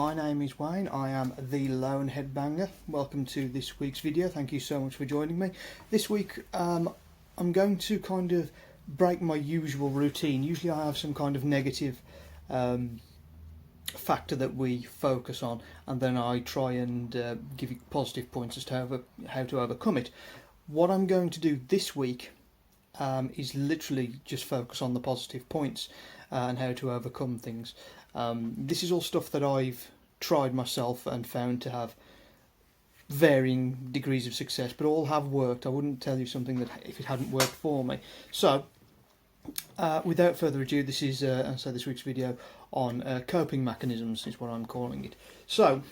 My name is Wayne, I am the Lone Headbanger. Welcome to this week's video, thank you so much for joining me. This week I'm going to kind of break my usual routine. Usually I have some kind of negative factor that we focus on, and then I try and give you positive points as to how to overcome it. What I'm going to do this week is literally just focus on the positive points and how to overcome things. This is all stuff that I've tried myself and found to have varying degrees of success, but all have worked. I wouldn't tell you something that if it hadn't worked for me. So without further ado, this is this week's video on coping mechanisms is what I'm calling it. So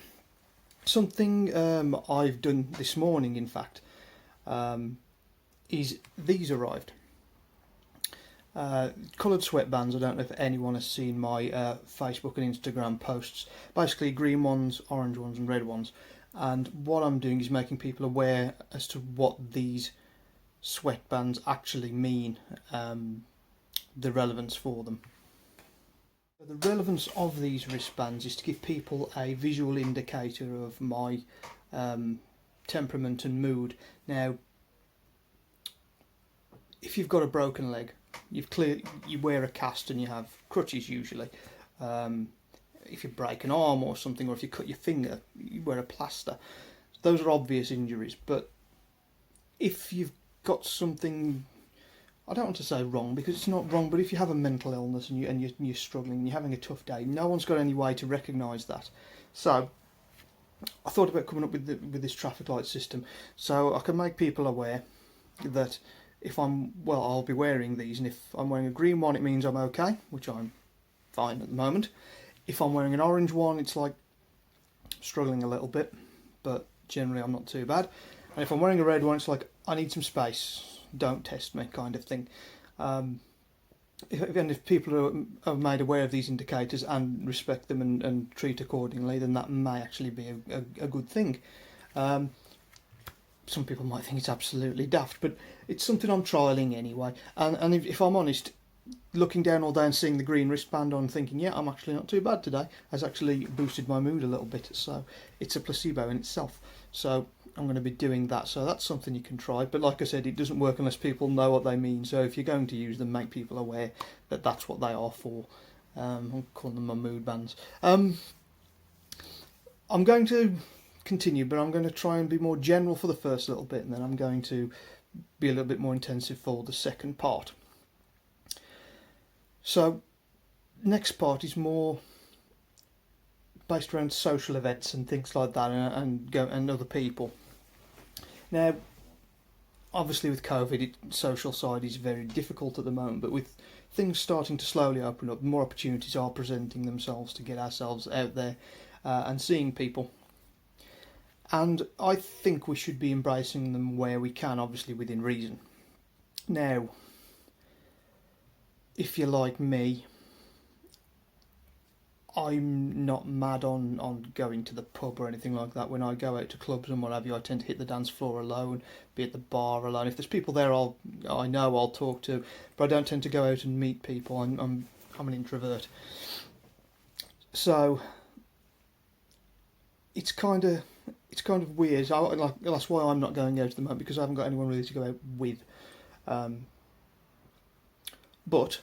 something I've done this morning, in fact, is these arrived. Coloured sweatbands. I don't know if anyone has seen my Facebook and Instagram posts. Basically green ones, orange ones and red ones. And what I'm doing is making people aware as to what these sweatbands actually mean, the relevance for them. The relevance of these wristbands is to give people a visual indicator of my temperament and mood. Now, if you've got a broken leg, you wear a cast and you have crutches usually. If you break an arm or something, or if you cut your finger, you wear a plaster. Those are obvious injuries. But if you've got something, I don't want to say wrong because it's not wrong, but if you have a mental illness and you're struggling and you're having a tough day, no one's got any way to recognise that. So I thought about coming up with this traffic light system, so I can make people aware that if I'll be wearing these, and if I'm wearing a green one, it means I'm okay, which I'm fine at the moment. If I'm wearing an orange one, it's like struggling a little bit, but generally I'm not too bad. And if I'm wearing a red one, it's like I need some space, don't test me, kind of thing. If people are made aware of these indicators and respect them and treat accordingly, then that may actually be a good thing. Some people might think it's absolutely daft, but it's something I'm trialling anyway. And if I'm honest, looking down all day and seeing the green wristband on, thinking, yeah, I'm actually not too bad today, has actually boosted my mood a little bit. So it's a placebo in itself. So I'm going to be doing that. So that's something you can try. But like I said, it doesn't work unless people know what they mean. So if you're going to use them, make people aware that that's what they are for. I'm calling them my mood bands. I'm going to continue, but I'm going to try and be more general for the first little bit, and then I'm going to be a little bit more intensive for the second part. So next part is more based around social events and things like that, and other people. Now obviously with COVID, social side is very difficult at the moment, but with things starting to slowly open up, more opportunities are presenting themselves to get ourselves out there and seeing people. And I think we should be embracing them where we can, obviously within reason. Now, if you're like me, I'm not mad on going to the pub or anything like that. When I go out to clubs and what have you, I tend to hit the dance floor alone, be at the bar alone. If there's people there I know I'll talk to, but I don't tend to go out and meet people. I'm an introvert. So it's kind of weird. That's why I'm not going out at the moment, because I haven't got anyone really to go out with. But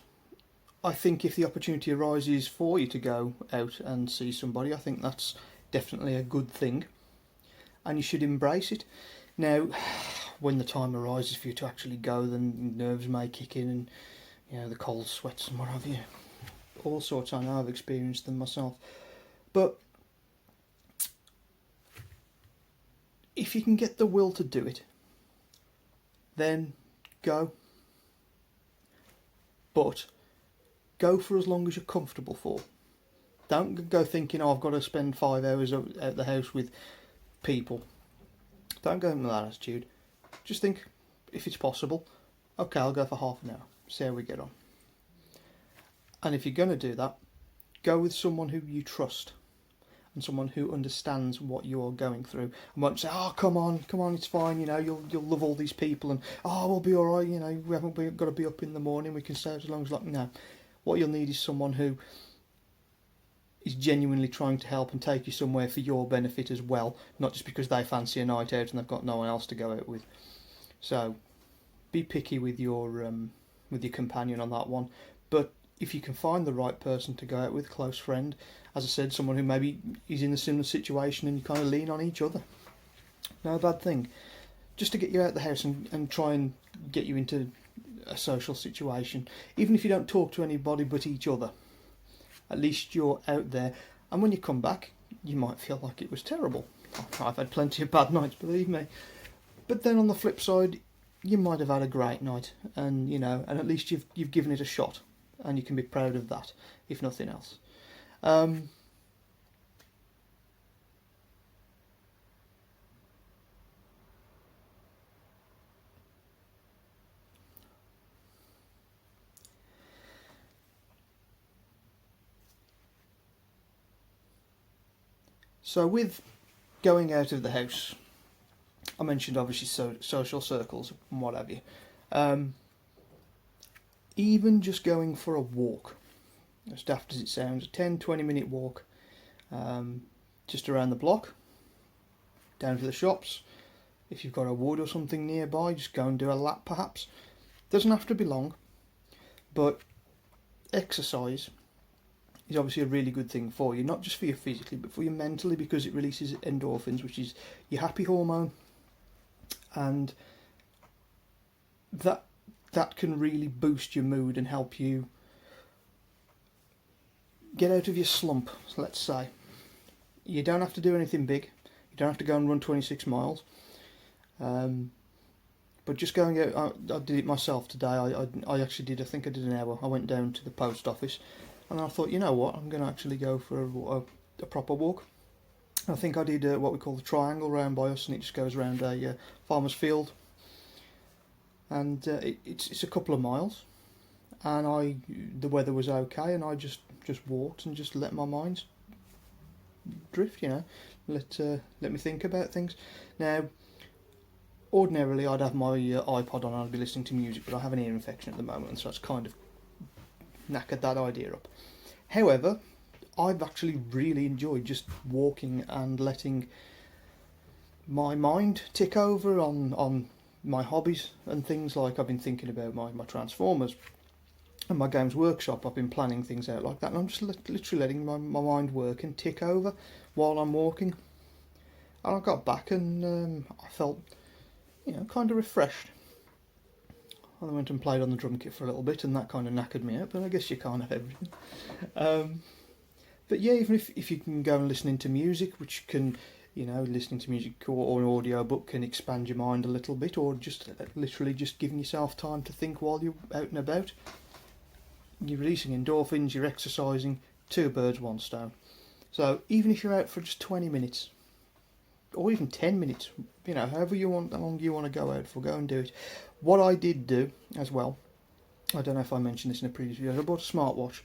I think if the opportunity arises for you to go out and see somebody, I think that's definitely a good thing, and you should embrace it. Now, when the time arises for you to actually go, then nerves may kick in, and the cold sweats and what have you. All sorts. I know I've experienced them myself, but if you can get the will to do it, then go. But go for as long as you're comfortable for. Don't go thinking, I've got to spend 5 hours at the house with people. Don't go in with that attitude. Just think, if it's possible, okay, I'll go for half an hour, see how we get on. And if you're going to do that, go with someone who you trust, and someone who understands what you're going through, and won't say, oh, come on, it's fine, you'll love all these people, and we'll be alright, we haven't got to be up in the morning, we can stay as long as, no. What you'll need is someone who is genuinely trying to help and take you somewhere for your benefit as well, not just because they fancy a night out and they've got no one else to go out with. So be picky with your companion on that one. But if you can find the right person to go out with, close friend, as I said, someone who maybe is in a similar situation and you kind of lean on each other, no bad thing. Just to get you out of the house and try and get you into a social situation, even if you don't talk to anybody but each other. At least you're out there, and when you come back, you might feel like it was terrible. I've had plenty of bad nights, believe me. But then on the flip side, you might have had a great night, and and at least you've given it a shot, and you can be proud of that, if nothing else. So with going out of the house, I mentioned obviously social circles and what have you. Even just going for a walk, as daft as it sounds, a 10-20 minute walk, just around the block, down to the shops. If you've got a wood or something nearby, just go and do a lap perhaps. Doesn't have to be long, but exercise is obviously a really good thing for you, not just for you physically, but for you mentally, because it releases endorphins, which is your happy hormone, and that can really boost your mood and help you get out of your slump, let's say. You don't have to do anything big. You don't have to go and run 26 miles. But just going out, I did it myself today. I actually did, I think I did an hour. I went down to the post office, and I thought, you know what, I'm going to actually go for a proper walk. I think I did what we call the triangle round by us, and it just goes around a farmer's field. And it's a couple of miles, and the weather was okay, and I just walked and just let my mind drift, let me think about things. Now, ordinarily I'd have my iPod on and I'd be listening to music, but I have an ear infection at the moment, so it's kind of knackered that idea up. However, I've actually really enjoyed just walking and letting my mind tick over on my hobbies and things. Like I've been thinking about my Transformers and my Games Workshop. I've been planning things out like that, and I'm just literally letting my mind work and tick over while I'm walking. And I got back and I felt, kind of refreshed. I went and played on the drum kit for a little bit, and that kind of knackered me out, but I guess you can't have everything. But yeah, even if you can go and listening to music, which can, listening to music or an audio book can expand your mind a little bit, or just literally just giving yourself time to think while you're out and about. You're releasing endorphins, you're exercising, 2 birds, 1 stone. So even if you're out for just 20 minutes, or even 10 minutes, however long you want to go out for, go and do it. What I did do as well, I don't know if I mentioned this in a previous video, I bought a smartwatch.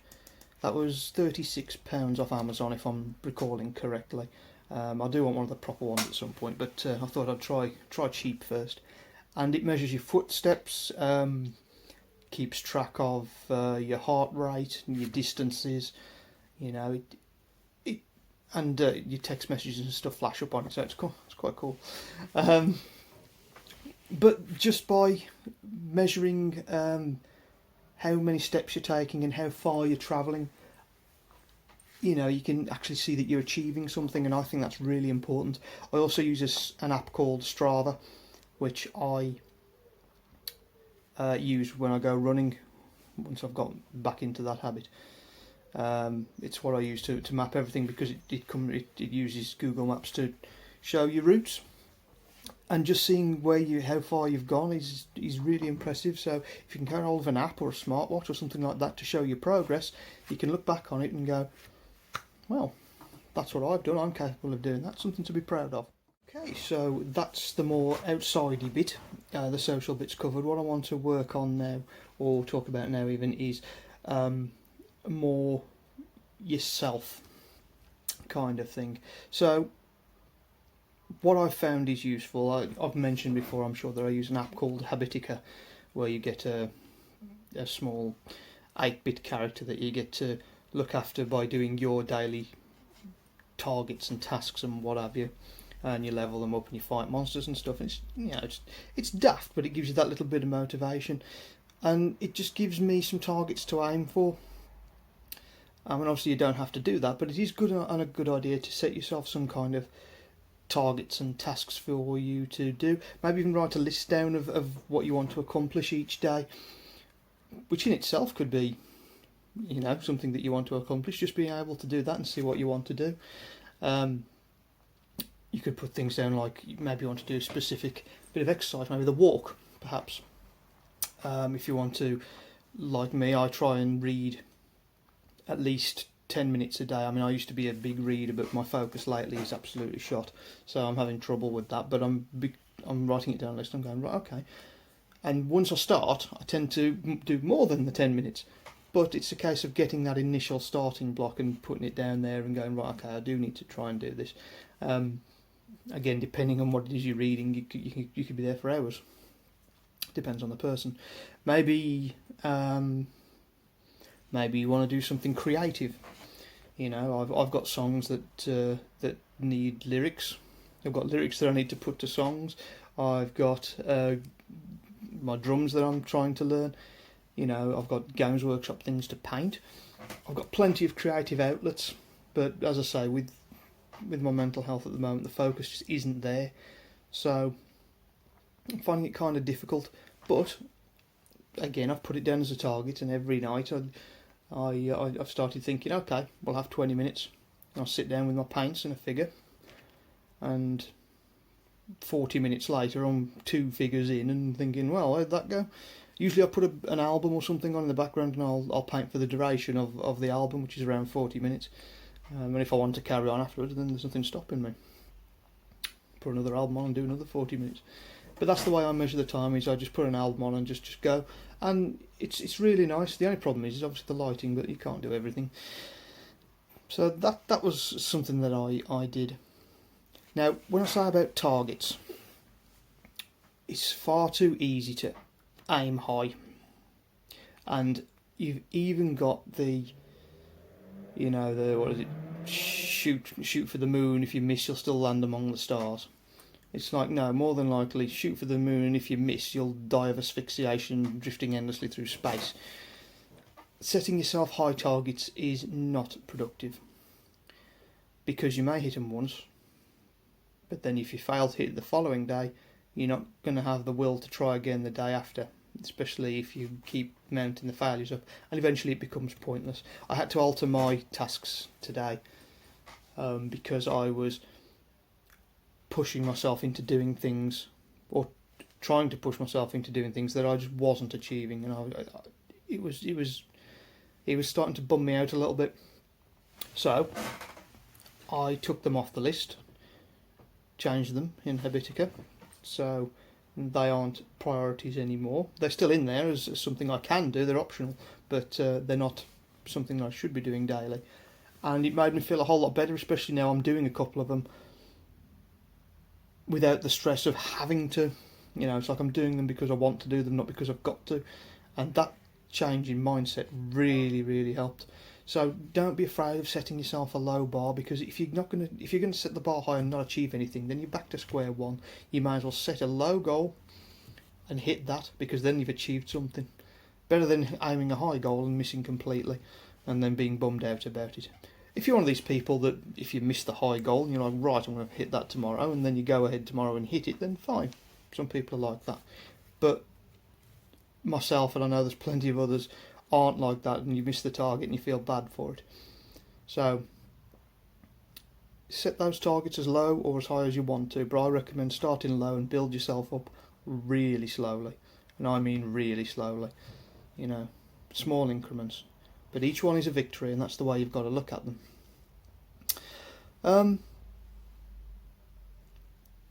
That was £36 off Amazon, if I'm recalling correctly. I do want one of the proper ones at some point, but I thought I'd try cheap first. And it measures your footsteps, keeps track of your heart rate and your distances, and your text messages and stuff flash up on it, so it's cool. It's quite cool. But just by measuring how many steps you're taking and how far you're travelling, you can actually see that you're achieving something, and I think that's really important. I also use an app called Strava, which I use when I go running, once I've got back into that habit. It's what I use to map everything, because it uses Google Maps to show your routes, and just seeing how far you've gone is really impressive. So if you can get hold of an app or a smartwatch or something like that to show your progress, you can look back on it and go, well, that's what I've done, I'm capable of doing that, something to be proud of. Okay, so that's the more outsidey bit, the social bit's covered. What I want to work on now, or talk about now even, is more yourself kind of thing. So what I've found is useful, I've mentioned before, I'm sure, that I use an app called Habitica, where you get a small 8-bit character that you get to look after by doing your daily targets and tasks and what have you, and you level them up and you fight monsters and stuff. And it's daft, but it gives you that little bit of motivation, and it just gives me some targets to aim for. I mean, obviously you don't have to do that, but it is good and a good idea to set yourself some kind of targets and tasks for you to do. Maybe even write a list down of what you want to accomplish each day, which in itself could be, something that you want to accomplish. Just being able to do that and see what you want to do. You could put things down like maybe you want to do a specific bit of exercise, maybe the walk, perhaps. If you want to, like me, I try and read at least 10 minutes a day. I mean, I used to be a big reader, but my focus lately is absolutely shot, so I'm having trouble with that. But I'm writing it down on a list. I'm going, right, okay. And once I start, I tend to do more than the 10 minutes. But it's a case of getting that initial starting block and putting it down there and going, right, okay, I do need to try and do this. Again, depending on what it is you're reading, you could be there for hours. Depends on the person. Maybe you want to do something creative. I've got songs that need lyrics. I've got lyrics that I need to put to songs. I've got my drums that I'm trying to learn. I've got Games Workshop things to paint. I've got plenty of creative outlets, but as I say, with my mental health at the moment, the focus just isn't there. So I'm finding it kind of difficult. But again, I've put it down as a target, and every night I've started thinking, okay, we'll have 20 minutes. I'll sit down with my paints and a figure, and 40 minutes later I'm 2 figures in and thinking, well, how'd that go? Usually I put an album or something on in the background, and I'll paint for the duration of the album, which is around 40 minutes. And if I want to carry on afterwards, then there's nothing stopping me. Put another album on and do another 40 minutes. But that's the way I measure the time, is I just put an album on and just go. And it's really nice. The only problem is obviously the lighting, but you can't do everything. So that was something that I did. Now, when I say about targets, it's far too easy to aim high. And you've even got the what is it? Shoot for the moon. If you miss, you'll still land among the stars. It's like, no, more than likely, shoot for the moon, and if you miss, you'll die of asphyxiation drifting endlessly through space. Setting yourself high targets is not productive, because you may hit them once, but then if you fail to hit it the following day, you're not going to have the will to try again the day after, especially if you keep mounting the failures up, and eventually it becomes pointless. I had to alter my tasks today because I was pushing myself into doing things, or trying to push myself into doing things that I just wasn't achieving, and it was starting to bum me out a little bit. So I took them off the list, changed them in Habitica, so they aren't priorities anymore. They're still in there as something I can do, they're optional, but they're not something I should be doing daily. And it made me feel a whole lot better, especially now I'm doing a couple of them without the stress of having to. It's like I'm doing them because I want to do them, not because I've got to. And that change in mindset really, really helped. So don't be afraid of setting yourself a low bar, because if you're going to set the bar high and not achieve anything, then you're back to square one. You might as well set a low goal and hit that, because then you've achieved something. Better than aiming a high goal and missing completely and then being bummed out about it. If you're one of these people that if you miss the high goal and you're like, right, I'm going to hit that tomorrow, and then you go ahead tomorrow and hit it, then fine. Some people are like that. But myself, and I know there's plenty of others, aren't like that, and you miss the target and you feel bad for it. So set those targets as low or as high as you want to, but I recommend starting low and build yourself up really slowly. And I mean really slowly. Small increments. But each one is a victory, and that's the way you've got to look at them.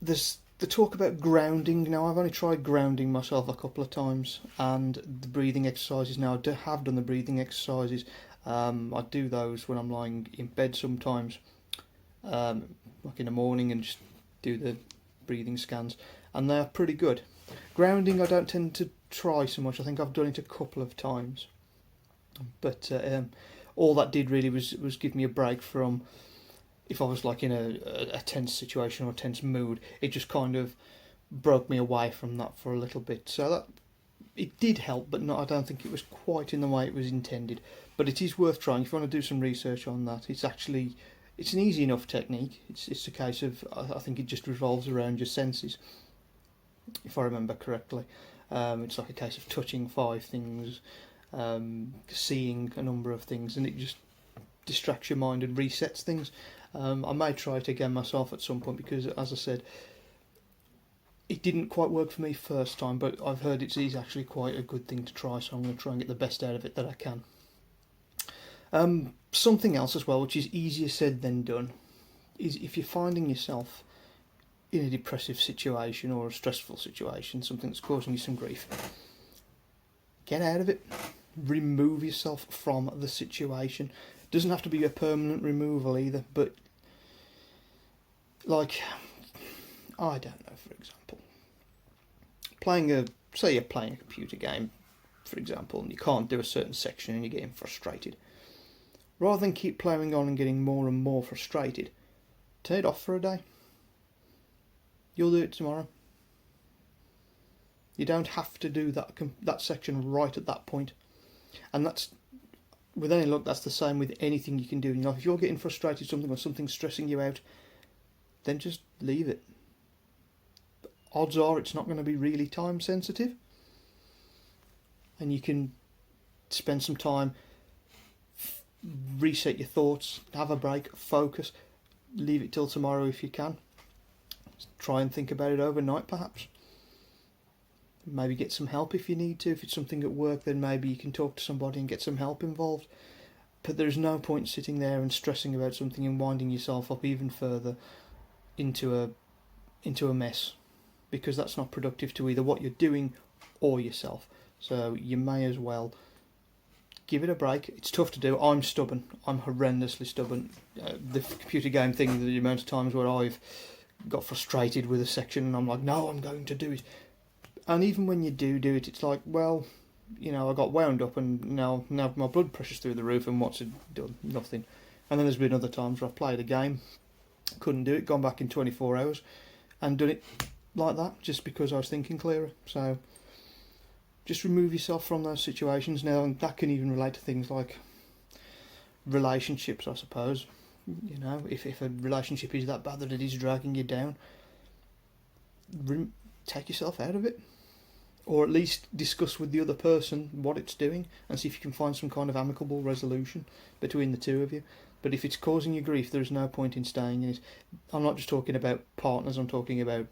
There's the talk about grounding. Now, I've only tried grounding myself a couple of times, and the breathing exercises. Now, I have done the breathing exercises. I do those when I'm lying in bed sometimes, like in the morning, and just do the breathing scans, and they're pretty good. Grounding, I don't tend to try so much. I think I've done it a couple of times. But all that did really was give me a break from if I was like in a tense situation or a tense mood, it just kind of broke me away from that for a little bit. So that it did help, but not. I don't think it was quite in the way it was intended. But it is worth trying if you want to do some research on that. It's an easy enough technique. It's a case of I think it just revolves around your senses, if I remember correctly. It's like a case of touching 5 things, seeing a number of things, and it just distracts your mind and resets things. I may try it again myself at some point because, as I said, it didn't quite work for me first time, but I've heard it is actually quite a good thing to try, so I'm going to try and get the best out of it that I can. Something else as well, which is easier said than done, is if you're finding yourself in a depressive situation or a stressful situation, something that's causing you some grief, get out of it. Remove yourself from the situation. Doesn't have to be a permanent removal either, but like, I don't know, for example, say you're playing a computer game, for example, and you can't do a certain section and you're getting frustrated. Rather than keep playing on and getting more and more frustrated, turn it off for a day. You'll do it tomorrow. You don't have to do that section right at that point. And that's, with any luck, that's the same with anything you can do in your life. If you're getting frustrated with something or something's stressing you out, then just leave it. Odds are it's not going to be really time sensitive. And you can spend some time, reset your thoughts, have a break, focus, leave it till tomorrow if you can. Try and think about it overnight perhaps. Maybe get some help if you need to. If it's something at work, then maybe you can talk to somebody and get some help involved. But there's no point sitting there and stressing about something and winding yourself up even further into a mess, because that's not productive to either what you're doing or yourself. So you may as well give it a break. It's tough to do. I'm stubborn. I'm horrendously stubborn. The computer game thing, the amount of times where I've got frustrated with a section and I'm like, no, I'm going to do it. And even when you do it, it's like, well, you know, I got wound up and now my blood pressure's through the roof, and what's it done? Nothing. And then there's been other times where I've played a game, couldn't do it, gone back in 24 hours and done it like that just because I was thinking clearer. So just remove yourself from those situations now, and that can even relate to things like relationships, I suppose. You know, if a relationship is that bad that it is dragging you down, take yourself out of it. Or at least discuss with the other person what it's doing and see if you can find some kind of amicable resolution between the two of you. But if it's causing you grief, there's no point in staying in it. I'm not just talking about partners, I'm talking about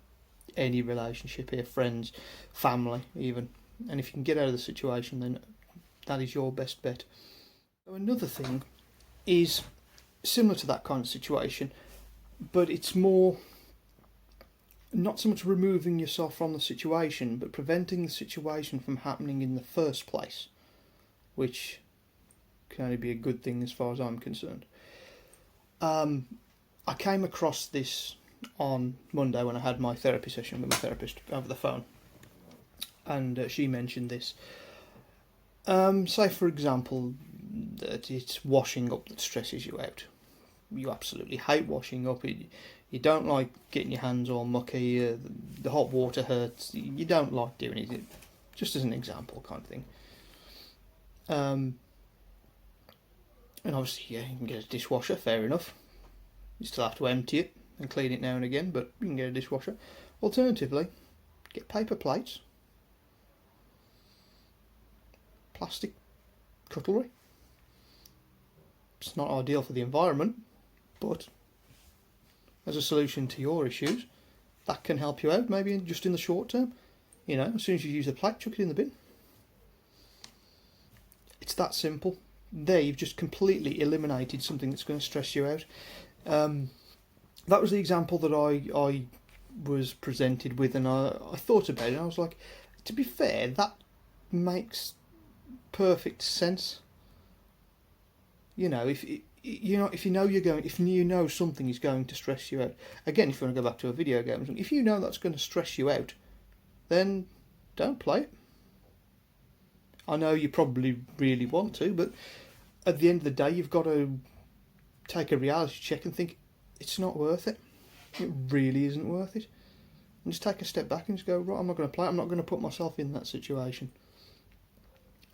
any relationship here, friends, family even. And if you can get out of the situation, then that is your best bet. So another thing is similar to that kind of situation, but it's more not so much removing yourself from the situation, but preventing the situation from happening in the first place, which can only be a good thing as far as I'm concerned. I came across this on Monday when I had my therapy session with my therapist over the phone, and she mentioned this. Say, for example, that it's washing up that stresses you out. You absolutely hate washing up. You don't like getting your hands all mucky. The hot water hurts. You don't like doing it. Just as an example, kind of thing. And obviously, yeah, you can get a dishwasher. Fair enough. You still have to empty it and clean it now and again, but you can get a dishwasher. Alternatively, get paper plates, plastic cutlery. It's not ideal for the environment, but as a solution to your issues, that can help you out, maybe just in the short term. You know, as soon as you use the plate, chuck it in the bin. It's that simple. There, you've just completely eliminated something that's going to stress you out. That was the example that I was presented with, and I thought about it, and I was like, to be fair, that makes perfect sense. You know, if you know something is going to stress you out. Again, if you want to go back to a video game, if you know that's going to stress you out, then don't play it. I know you probably really want to, but at the end of the day, you've got to take a reality check and think, it's not worth it. It really isn't worth it. And just take a step back and just go, right, I'm not going to play. I'm not going to put myself in that situation.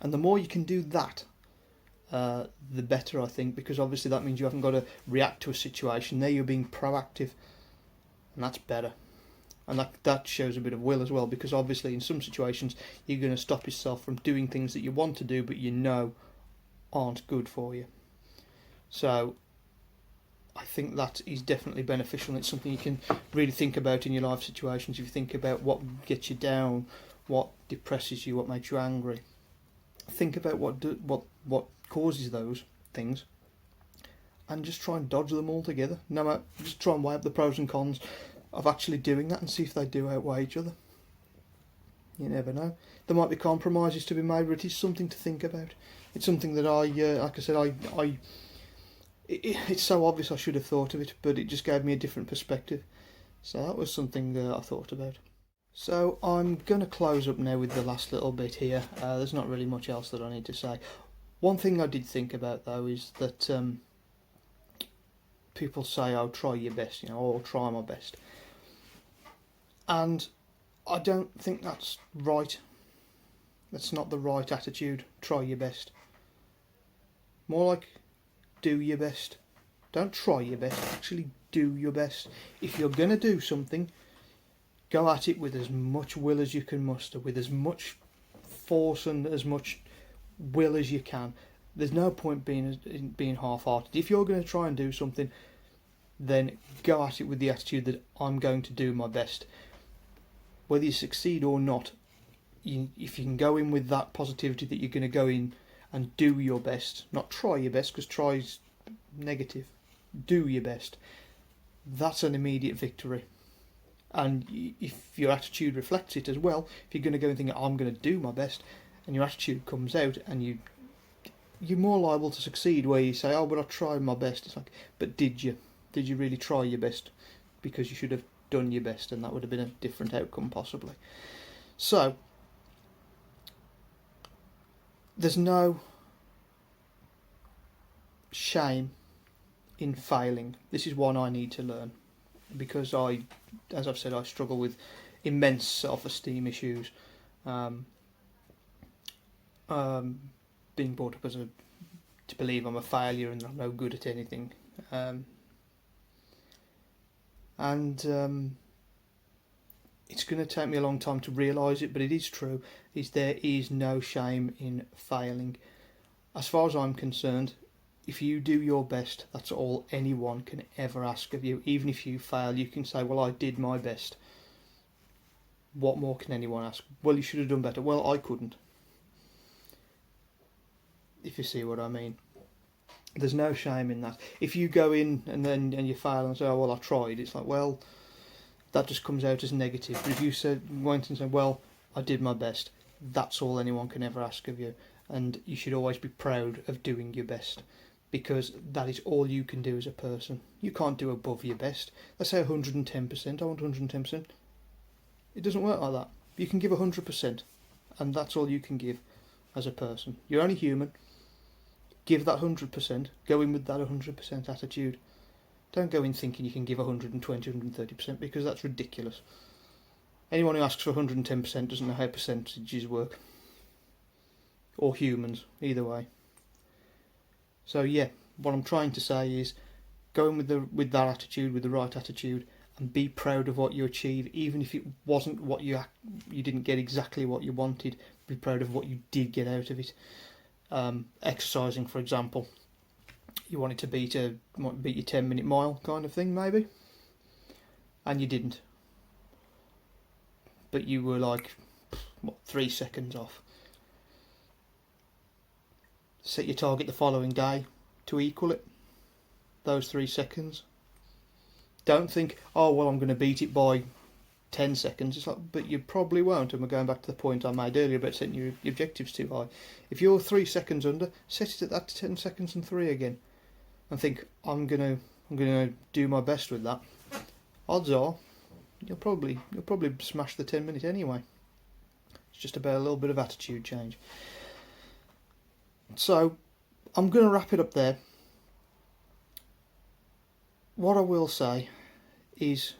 And the more you can do that, the better, I think, because obviously that means you haven't got to react to a situation. There you're being proactive, and that's better. And that shows a bit of will as well, because obviously in some situations you're going to stop yourself from doing things that you want to do but you know aren't good for you. So I think that is definitely beneficial, and it's something you can really think about in your life situations. If you think about what gets you down, what depresses you, what makes you angry, think about what causes those things, and just try and dodge them altogether. No matter, just try and weigh up the pros and cons of actually doing that and see if they do outweigh each other. You never know. There might be compromises to be made, but it is something to think about. It's something that like I said, it's so obvious I should have thought of it, but it just gave me a different perspective. So that was something I thought about. So I'm going to close up now with the last little bit here. There's not really much else that I need to say. One thing I did think about though is that people say, "Oh, try your best," or "try my best," and I don't think that's right. That's not the right attitude. Try your best. More like do your best. Don't try your best. Actually, do your best. If you're going to do something, go at it with as much will as you can muster, with as much force and as much will as you can. There's no point being half-hearted. If you're going to try and do something, then go at it with the attitude that I'm going to do my best. Whether you succeed or not, if you can go in with that positivity that you're going to go in and do your best, not try your best, because try is negative, do your best, that's an immediate victory. And if your attitude reflects it as well, if you're going to go and think, I'm going to do my best, and your attitude comes out, and you're more liable to succeed, where you say, oh, but I tried my best. It's like, but did you? Did you really try your best? Because you should have done your best, and that would have been a different outcome, possibly. So, there's no shame in failing. This is one I need to learn, because as I've said, I struggle with immense self-esteem issues. Being brought up to believe I'm a failure and I'm no good at anything. It's going to take me a long time to realise it, but it is true. There is no shame in failing. As far as I'm concerned, if you do your best, that's all anyone can ever ask of you. Even if you fail, you can say, well, I did my best. What more can anyone ask? Well, you should have done better. Well, I couldn't. If you see what I mean. There's no shame in that. If you go in and you fail and say, oh, well, I tried, it's like, well, that just comes out as negative. But if you went and said, well, I did my best, that's all anyone can ever ask of you. And you should always be proud of doing your best, because that is all you can do as a person. You can't do above your best. Let's say 110%, I want 110%. It doesn't work like that. You can give 100%, and that's all you can give as a person. You're only human. Give that 100%. Go in with that 100% attitude. Don't go in thinking you can give 120, 130%, because that's ridiculous. Anyone who asks for 110% doesn't know how percentages work. Or humans, either way. So yeah, what I'm trying to say is, go in with that attitude, with the right attitude, and be proud of what you achieve, even if it wasn't what you didn't get exactly what you wanted. Be proud of what you did get out of it. Exercising, for example, you wanted to beat your 10-minute mile kind of thing, maybe, and you didn't, but you were like 3 seconds off. Set your target the following day to equal it, those 3 seconds. Don't think, oh well, I'm going to beat it by 10 seconds. It's like, but you probably won't. And we're going back to the point I made earlier about setting your objectives too high. If you're 3 seconds under, set it at that 10 seconds and 3 again, and think, I'm gonna do my best with that. Odds are, you'll probably smash the 10 minute anyway. It's just about a little bit of attitude change. So I'm going to wrap it up there. what I will say is,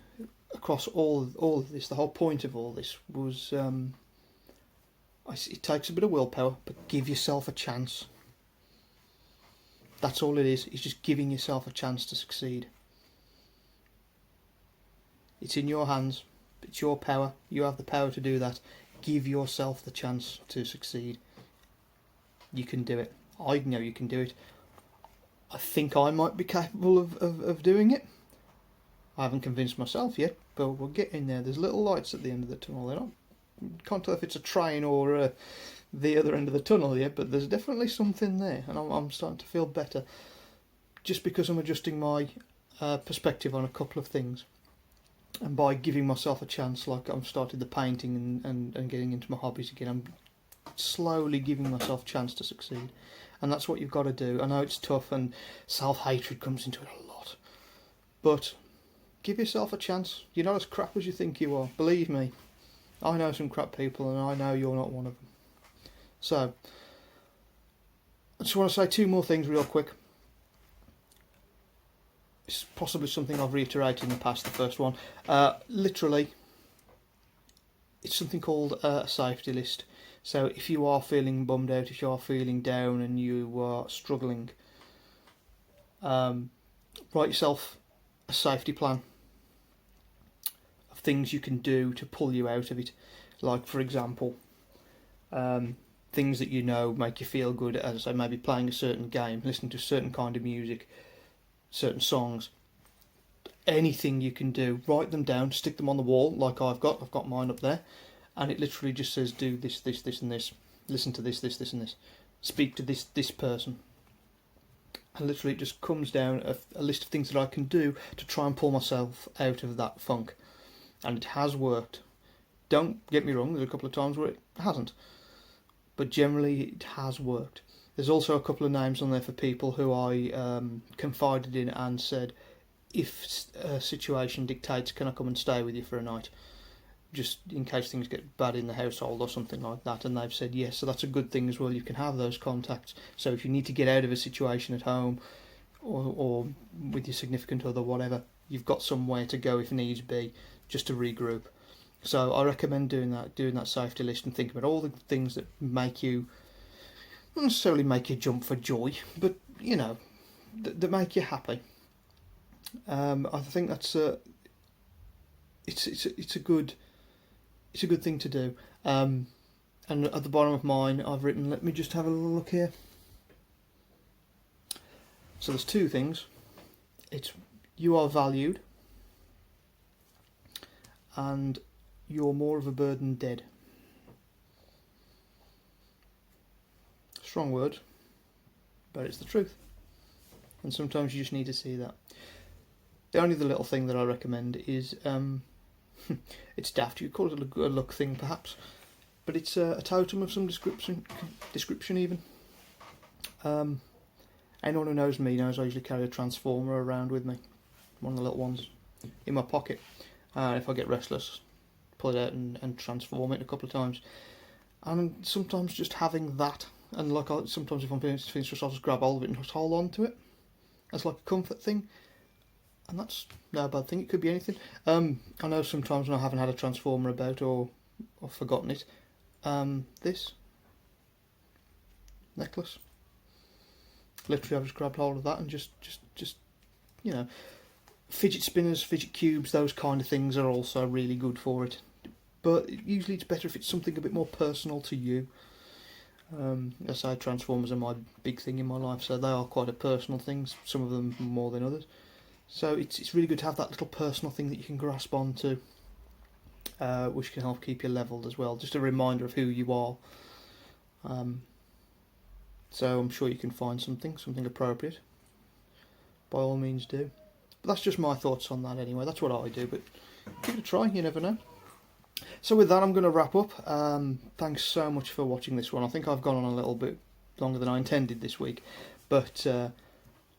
across all of this, the whole point of all this was, it takes a bit of willpower, but give yourself a chance. That's all it is. It's just giving yourself a chance to succeed. It's in your hands. It's your power. You have the power to do that. Give yourself the chance to succeed. You can do it. I know you can do it. I think I might be capable of doing it. I haven't convinced myself yet, but we'll get in there. There's little lights at the end of the tunnel. They're not, can't tell if it's a train or the other end of the tunnel yet, but there's definitely something there, and I'm starting to feel better, just because I'm adjusting my perspective on a couple of things, and by giving myself a chance, like I'm started the painting and getting into my hobbies again, I'm slowly giving myself a chance to succeed, and that's what you've got to do. I know it's tough, and self-hatred comes into it a lot, but give yourself a chance. You're not as crap as you think you are. Believe me, I know some crap people, and I know you're not one of them. So, I just want to say two more things real quick. It's possibly something I've reiterated in the past, the first one. Literally, it's something called a safety list. So if you are feeling bummed out, if you are feeling down and you are struggling, write yourself a safety plan of things you can do to pull you out of it. Like, for example, things that you know make you feel good, as I say, maybe playing a certain game, listening to a certain kind of music, certain songs, anything you can do, write them down, stick them on the wall like I've got mine up there, and it literally just says do this, this, this and this, listen to this, this, this and this, speak to this person, and literally it just comes down a list of things that I can do to try and pull myself out of that funk, and it has worked. Don't get me wrong, there's a couple of times where it hasn't, but generally it has worked. There's also a couple of names on there for people who I confided in and said, if a situation dictates, can I come and stay with you for a night, just in case things get bad in the household or something like that, and they've said yes. So that's a good thing as well. You can have those contacts, so if you need to get out of a situation at home or with your significant other, whatever, you've got somewhere to go if needs be, just to regroup. So I recommend doing that safety list and thinking about all the things that make you, not necessarily make you jump for joy, but you know, that make you happy. I think that's it's a good thing to do. And at the bottom of mine, I've written, let me just have a little look here. So there's two things. It's you are valued, and you're more of a burden dead. Strong words, but it's the truth. And sometimes you just need to see that. The only other little thing that I recommend is, it's daft, you call it a luck thing perhaps, but it's a totem of some description even. Anyone who knows me knows I usually carry a transformer around with me, one of the little ones, in my pocket. If I get restless, pull it out and transform it a couple of times. And sometimes just having that, and like sometimes if I'm finished, I'll just grab hold of it and just hold on to it. That's like a comfort thing. And that's no bad thing, it could be anything. I know sometimes when I haven't had a transformer about or I've forgotten it, this necklace, literally I've just grabbed hold of that and just you know, fidget spinners, fidget cubes, those kind of things are also really good for it. But usually it's better if it's something a bit more personal to you. As I say, transformers are my big thing in my life, so they are quite a personal thing, some of them more than others. So it's really good to have that little personal thing that you can grasp onto, which can help keep you leveled as well. Just a reminder of who you are. So I'm sure you can find something appropriate. By all means do. But that's just my thoughts on that anyway. That's what I do, but give it a try, you never know. So with that, I'm going to wrap up. Thanks so much for watching this one. I think I've gone on a little bit longer than I intended this week, but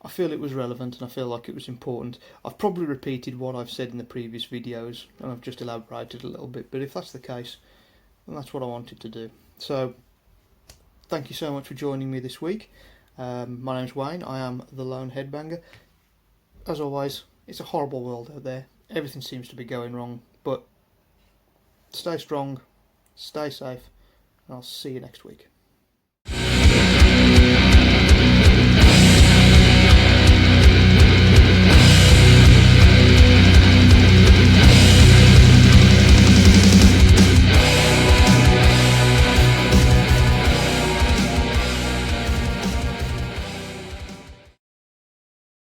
I feel it was relevant and I feel like it was important. I've probably repeated what I've said in the previous videos and I've just elaborated a little bit, but if that's the case, then that's what I wanted to do. So thank you so much for joining me this week. My name's Wayne, I am the Lone Headbanger. As always, It's a horrible world out there. Everything seems to be going wrong, but stay strong, stay safe, and I'll see you next week.